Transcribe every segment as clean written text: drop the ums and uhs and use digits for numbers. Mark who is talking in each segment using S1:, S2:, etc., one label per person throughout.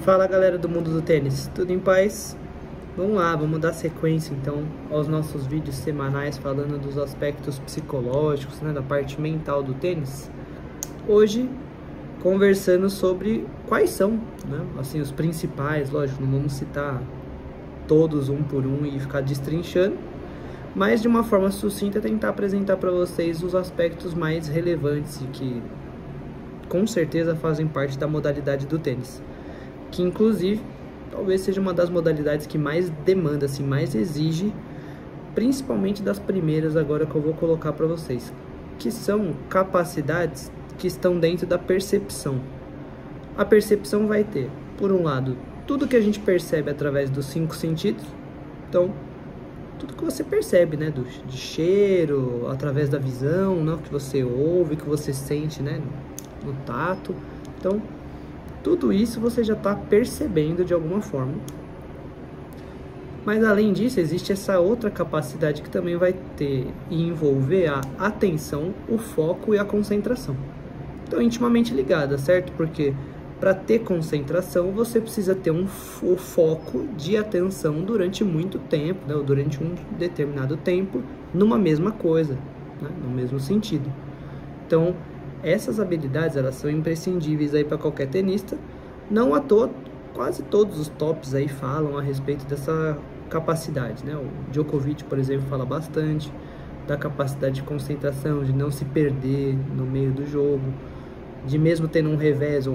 S1: Fala galera do mundo do tênis, tudo em paz? Vamos lá, vamos dar sequência então aos nossos vídeos semanais falando dos aspectos psicológicos, né, da parte mental do tênis. Hoje conversando sobre quais são, né, assim, os principais, lógico, não vamos citar todos um por um e ficar destrinchando, mas de uma forma sucinta tentar apresentar para vocês os aspectos mais relevantes e que com certeza fazem parte da modalidade do tênis, que inclusive talvez seja uma das modalidades que mais demanda, assim, mais exige, principalmente das primeiras agora que eu vou colocar para vocês, que são capacidades que estão dentro da percepção. A percepção vai ter, por um lado, tudo que a gente percebe através dos 5 sentidos, então tudo que você percebe, né, de cheiro, através da visão, né, que você ouve, que você sente, né, no tato. Então tudo isso você já está percebendo de alguma forma. Mas além disso, existe essa outra capacidade que também vai ter e envolver a atenção, o foco e a concentração. Então, intimamente ligada, certo? Porque para ter concentração, você precisa ter o foco de atenção durante muito tempo, né? Ou durante um determinado tempo, numa mesma coisa, né? No mesmo sentido. Então, essas habilidades, elas são imprescindíveis aí para qualquer tenista. Não à toa, quase todos os tops aí falam a respeito dessa capacidade, né? O Djokovic, por exemplo, fala bastante da capacidade de concentração, de não se perder no meio do jogo, de mesmo tendo um revés,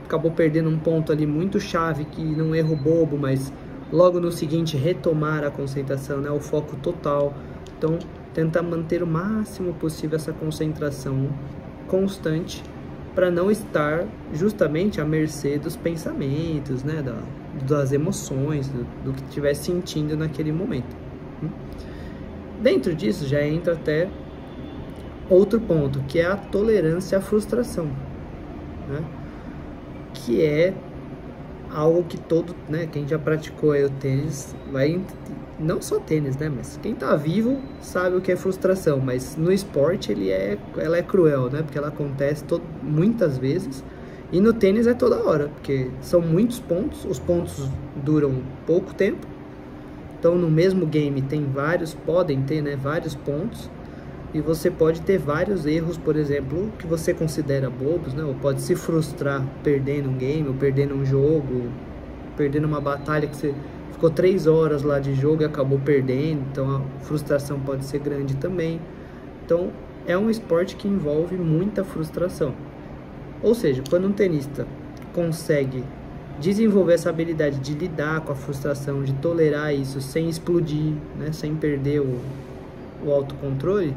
S1: acabou perdendo um ponto ali muito chave, que não erro bobo, mas logo no seguinte retomar a concentração, né? O foco total. Então, tentar manter o máximo possível essa concentração constante para não estar justamente à mercê dos pensamentos, né, das emoções, do que estiver sentindo naquele momento. Dentro disso já entra até outro ponto, que é a tolerância à frustração, né, que é algo que quem já praticou aí o tênis vai, não só tênis, né, mas quem tá vivo sabe o que é frustração, mas no esporte ela é cruel, né, porque ela acontece muitas vezes, e no tênis é toda hora, porque são muitos pontos, os pontos duram pouco tempo, então no mesmo game podem ter, né, vários pontos, e você pode ter vários erros, por exemplo, que você considera bobos, né? Ou pode se frustrar perdendo um game, ou perdendo um jogo, perdendo uma batalha que você ficou 3 horas lá de jogo e acabou perdendo, então a frustração pode ser grande também. Então é um esporte que envolve muita frustração. Ou seja, quando um tenista consegue desenvolver essa habilidade de lidar com a frustração, de tolerar isso sem explodir, né? Sem perder o autocontrole,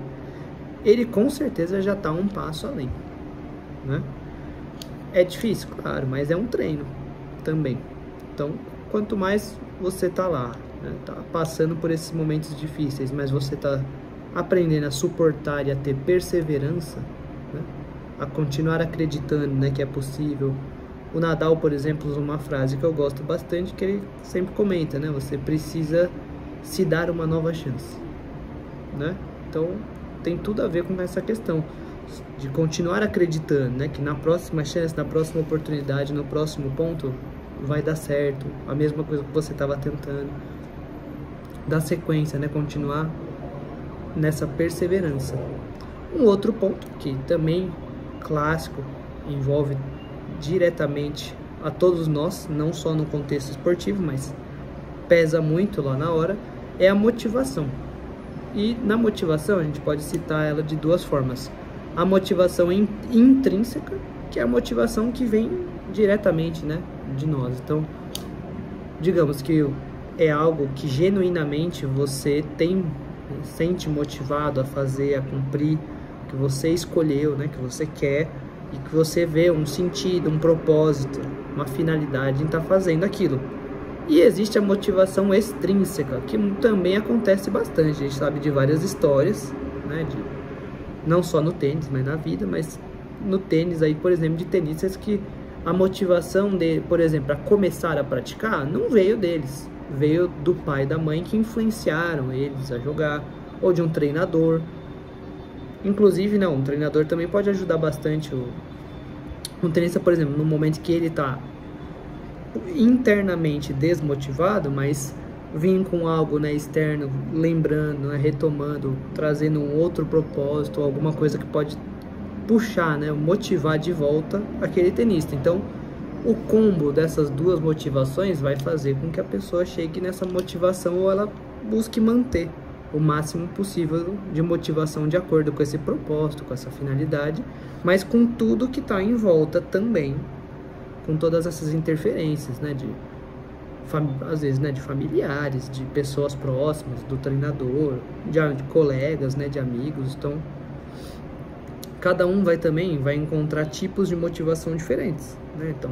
S1: ele com certeza já está um passo além, né? É difícil, claro, mas é um treino também. Então, quanto mais você está lá, né, tá passando por esses momentos difíceis, mas você está aprendendo a suportar e a ter perseverança, né, a continuar acreditando, né, que é possível. O Nadal, por exemplo, usa uma frase que eu gosto bastante, que ele sempre comenta, né? Você precisa se dar uma nova chance, né? Então tem tudo a ver com essa questão de continuar acreditando, né, que na próxima chance, na próxima oportunidade, no próximo ponto vai dar certo, a mesma coisa que você estava tentando, dar sequência, né, continuar nessa perseverança. Um outro ponto que também clássico, envolve diretamente a todos nós, não só no contexto esportivo, mas pesa muito lá na hora, é a motivação. E na motivação a gente pode citar ela de duas formas: a motivação intrínseca, que é a motivação que vem diretamente, né, de nós. Então, digamos que é algo que genuinamente você sente motivado a fazer, a cumprir, que você escolheu, né, que você quer, e que você vê um sentido, um propósito, uma finalidade em estar fazendo aquilo. E existe a motivação extrínseca, que também acontece bastante. A gente sabe de várias histórias, né, não só no tênis, mas na vida, mas no tênis aí, por exemplo, de tenistas que a motivação dele, por exemplo, a começar a praticar, não veio deles, veio do pai e da mãe que influenciaram eles a jogar, ou de um treinador. Inclusive, um treinador também pode ajudar bastante um tenista, por exemplo, no momento que ele está internamente desmotivado, mas vir com algo, né, externo, lembrando, né, retomando, trazendo um outro propósito, alguma coisa que pode puxar, né, motivar de volta aquele tenista. Então, o combo dessas duas motivações vai fazer com que a pessoa chegue nessa motivação, ou ela busque manter o máximo possível de motivação de acordo com esse propósito, com essa finalidade, mas com tudo que está em volta também, com todas essas interferências, né, às vezes, né, de familiares, de pessoas próximas, do treinador, de colegas, né, de amigos. Então, cada um vai encontrar tipos de motivação diferentes, né? Então,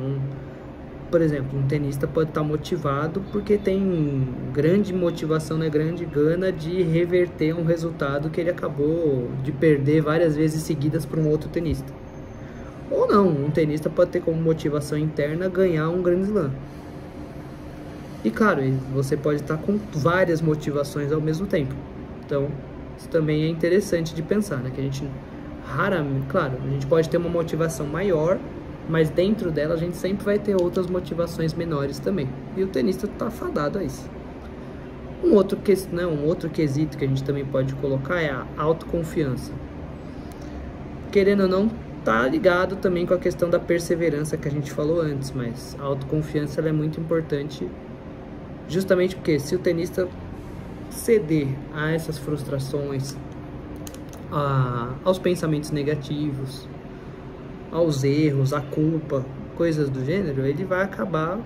S1: por exemplo, um tenista pode estar motivado porque tem grande motivação, né, grande gana de reverter um resultado que ele acabou de perder várias vezes seguidas para um outro tenista. Ou não, um tenista pode ter como motivação interna ganhar um Grand Slam. E claro, você pode estar com várias motivações ao mesmo tempo. Então, isso também é interessante de pensar, né? Que a gente raramente, claro, a gente pode ter uma motivação maior, mas dentro dela a gente sempre vai ter outras motivações menores também. E o tenista está fadado a isso. Um outro quesito que a gente também pode colocar é a autoconfiança. Querendo ou não, tá ligado também com a questão da perseverança que a gente falou antes, mas a autoconfiança ela é muito importante justamente porque se o tenista ceder a essas frustrações, aos pensamentos negativos, aos erros, à culpa, coisas do gênero, ele vai acabar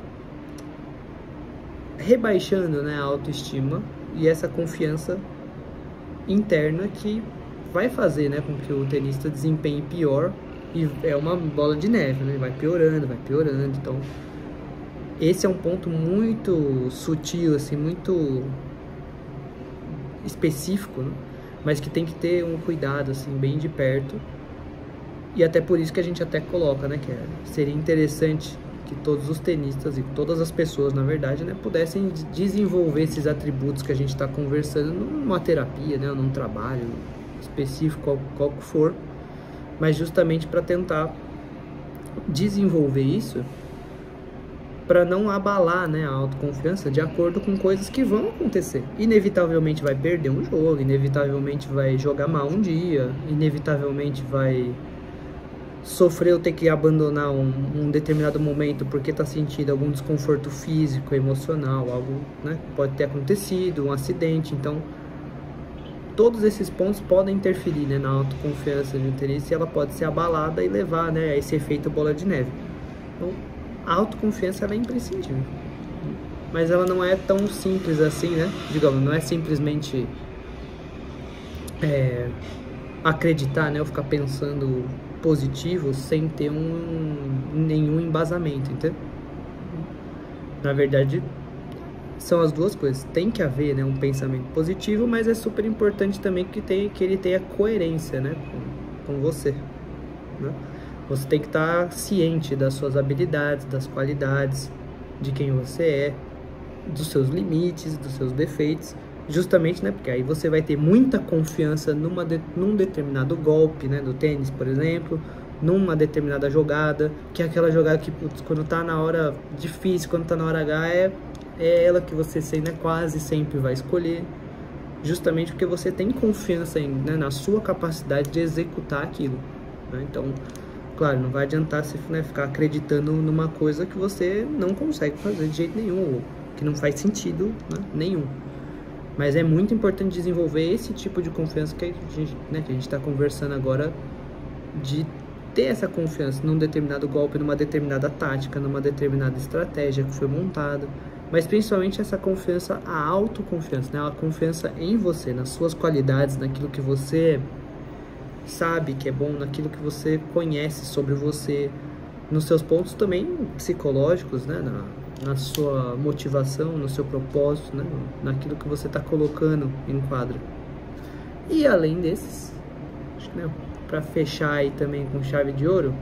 S1: rebaixando, né, a autoestima e essa confiança interna que vai fazer, né, com que o tenista desempenhe pior, e é uma bola de neve, né, vai piorando. Então, esse é um ponto muito sutil, assim, muito específico, né? Mas que tem que ter um cuidado, assim, bem de perto. E até por isso que a gente até coloca, né, que seria interessante que todos os tenistas e todas as pessoas, na verdade, né, pudessem desenvolver esses atributos que a gente está conversando numa terapia, né, num trabalho específico, qual que for, mas justamente para tentar desenvolver isso, para não abalar, né, a autoconfiança de acordo com coisas que vão acontecer. Inevitavelmente vai perder um jogo, inevitavelmente vai jogar mal um dia, inevitavelmente vai sofrer ou ter que abandonar um determinado momento porque está sentindo algum desconforto físico, emocional, algo, né, pode ter acontecido, um acidente. Então, todos esses pontos podem interferir, né, na autoconfiança de um tenista, e ela pode ser abalada e levar, né, a esse efeito bola de neve. Então, a autoconfiança ela é imprescindível, mas ela não é tão simples assim, né? Digamos, não é simplesmente acreditar, né, ou ficar pensando positivo sem ter nenhum embasamento, entendeu? Na verdade, são as duas coisas. Tem que haver, né, um pensamento positivo, mas é super importante também que ele tenha coerência, né, com você, né? Você tem que estar ciente das suas habilidades, das qualidades, de quem você é, dos seus limites, dos seus defeitos, justamente, né, porque aí você vai ter muita confiança num determinado golpe, né, do tênis, por exemplo, numa determinada jogada, que é aquela jogada que, putz, quando tá na hora difícil, quando tá na hora H, é ela que você, né, quase sempre vai escolher, justamente porque você tem confiança né, na sua capacidade de executar aquilo, né? Então, claro, não vai adiantar você, né, ficar acreditando numa coisa que você não consegue fazer de jeito nenhum, ou que não faz sentido, né, nenhum. Mas é muito importante desenvolver esse tipo de confiança que a gente está conversando agora, de ter essa confiança num determinado golpe, numa determinada tática, numa determinada estratégia que foi montada, mas principalmente essa confiança, a autoconfiança, né, a confiança em você, nas suas qualidades, naquilo que você sabe que é bom, naquilo que você conhece sobre você, nos seus pontos também psicológicos, né, na sua motivação, no seu propósito, né, naquilo que você está colocando em quadra. E além desses, acho que, né, para fechar aí também com chave de ouro,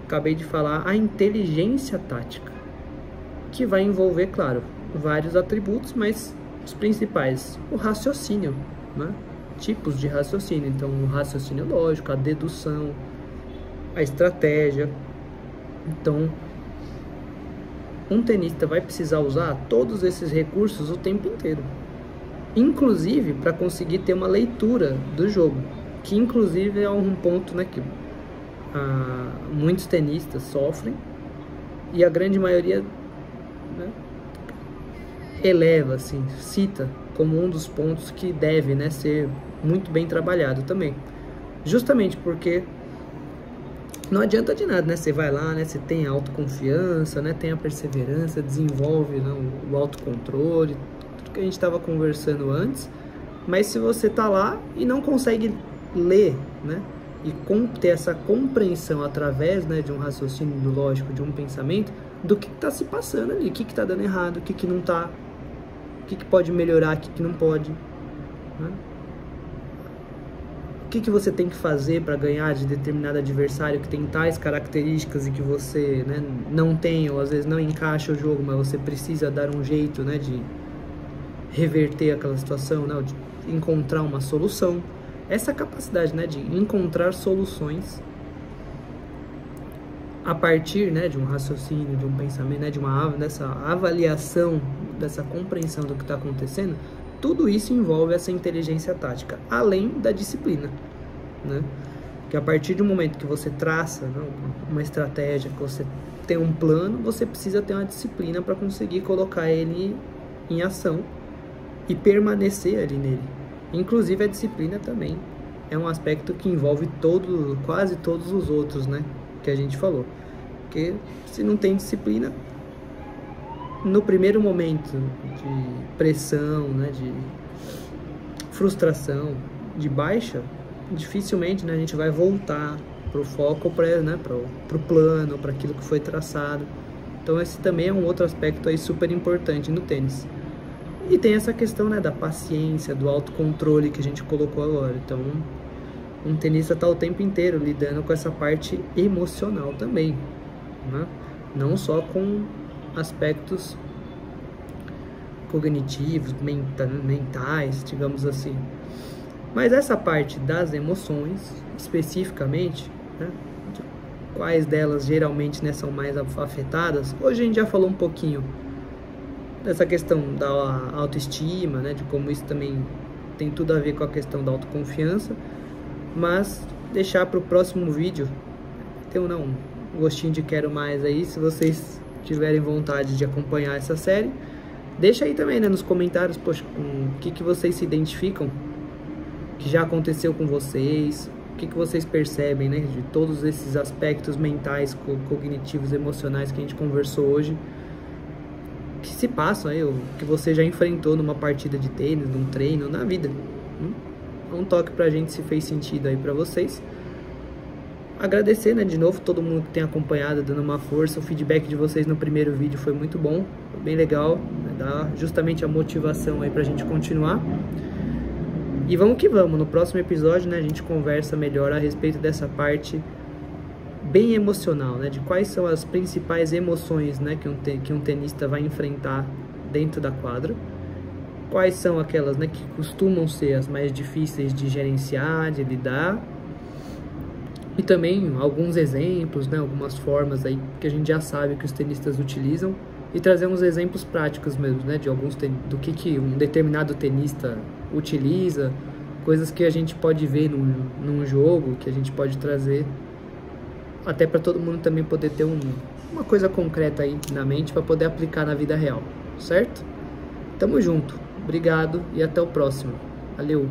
S1: acabei de falar a inteligência tática, que vai envolver, claro, vários atributos, mas os principais, o raciocínio, né? Tipos de raciocínio, então o raciocínio lógico, a dedução, a estratégia. Então, um tenista vai precisar usar todos esses recursos o tempo inteiro, inclusive para conseguir ter uma leitura do jogo, que inclusive é um ponto, né, que muitos tenistas sofrem e a grande maioria, né, eleva, assim, cita como um dos pontos que deve, né, ser muito bem trabalhado também, justamente porque não adianta de nada, né? Você vai lá, né? Você tem a autoconfiança, né? Tem a perseverança, desenvolve, né, o autocontrole, tudo que a gente estava conversando antes. Mas se você tá lá e não consegue ler, né? E ter essa compreensão através, né, de um raciocínio lógico, de um pensamento, do que está se passando ali, o que está dando errado, o que não está, o que pode melhorar, o que não pode, né? O que você tem que fazer para ganhar de determinado adversário que tem tais características e que você, né, não tem, ou às vezes não encaixa o jogo, mas você precisa dar um jeito, né, de reverter aquela situação, né, de encontrar uma solução. Essa capacidade, né, de encontrar soluções a partir, né, de um raciocínio, de um pensamento, né, dessa avaliação, dessa compreensão do que está acontecendo. Tudo isso envolve essa inteligência tática, além da disciplina, né? Que a partir do momento que você traça, né, uma estratégia, que você tem um plano, você precisa ter uma disciplina para conseguir colocar ele em ação e permanecer ali nele. Inclusive a disciplina também é um aspecto que envolve quase todos os outros, né, que a gente falou. Porque se não tem disciplina, no primeiro momento de pressão, né, de frustração, de baixa, dificilmente, né, a gente vai voltar para o foco, né, para o plano, para aquilo que foi traçado. Então esse também é um outro aspecto aí super importante no tênis. E tem essa questão, né, da paciência, do autocontrole que a gente colocou agora. Então um tenista está o tempo inteiro lidando com essa parte emocional também, né? Não só com aspectos cognitivos, mentais, digamos assim. Mas essa parte das emoções, especificamente, né, de quais delas geralmente, né, são mais afetadas, hoje a gente já falou um pouquinho dessa questão da autoestima, né, de como isso também tem tudo a ver com a questão da autoconfiança, mas deixar para o próximo vídeo, tem um gostinho de quero mais aí, se vocês tiverem vontade de acompanhar essa série, deixa aí também, né, nos comentários, poxa, com o que vocês se identificam, que já aconteceu com vocês, o que vocês percebem, né, de todos esses aspectos mentais, cognitivos, emocionais que a gente conversou hoje, que se passam aí, ou que você já enfrentou numa partida de tênis, num treino, na vida. Um toque pra gente se fez sentido aí pra vocês. Agradecer, né, de novo todo mundo que tem acompanhado, dando uma força. O feedback de vocês no primeiro vídeo foi muito bom, foi bem legal, né, dá justamente a motivação aí pra gente continuar. E vamos que vamos, no próximo episódio, né, a gente conversa melhor a respeito dessa parte bem emocional, né, de quais são as principais emoções, né, que um tenista vai enfrentar dentro da quadra, quais são aquelas, né, que costumam ser as mais difíceis de gerenciar, de lidar, e também alguns exemplos, né, algumas formas aí que a gente já sabe que os tenistas utilizam, e trazer uns exemplos práticos mesmo, né, de do que um determinado tenista utiliza, coisas que a gente pode ver num jogo, que a gente pode trazer até para todo mundo também poder ter uma coisa concreta aí na mente para poder aplicar na vida real, certo? Tamo junto, obrigado e até o próximo. Valeu!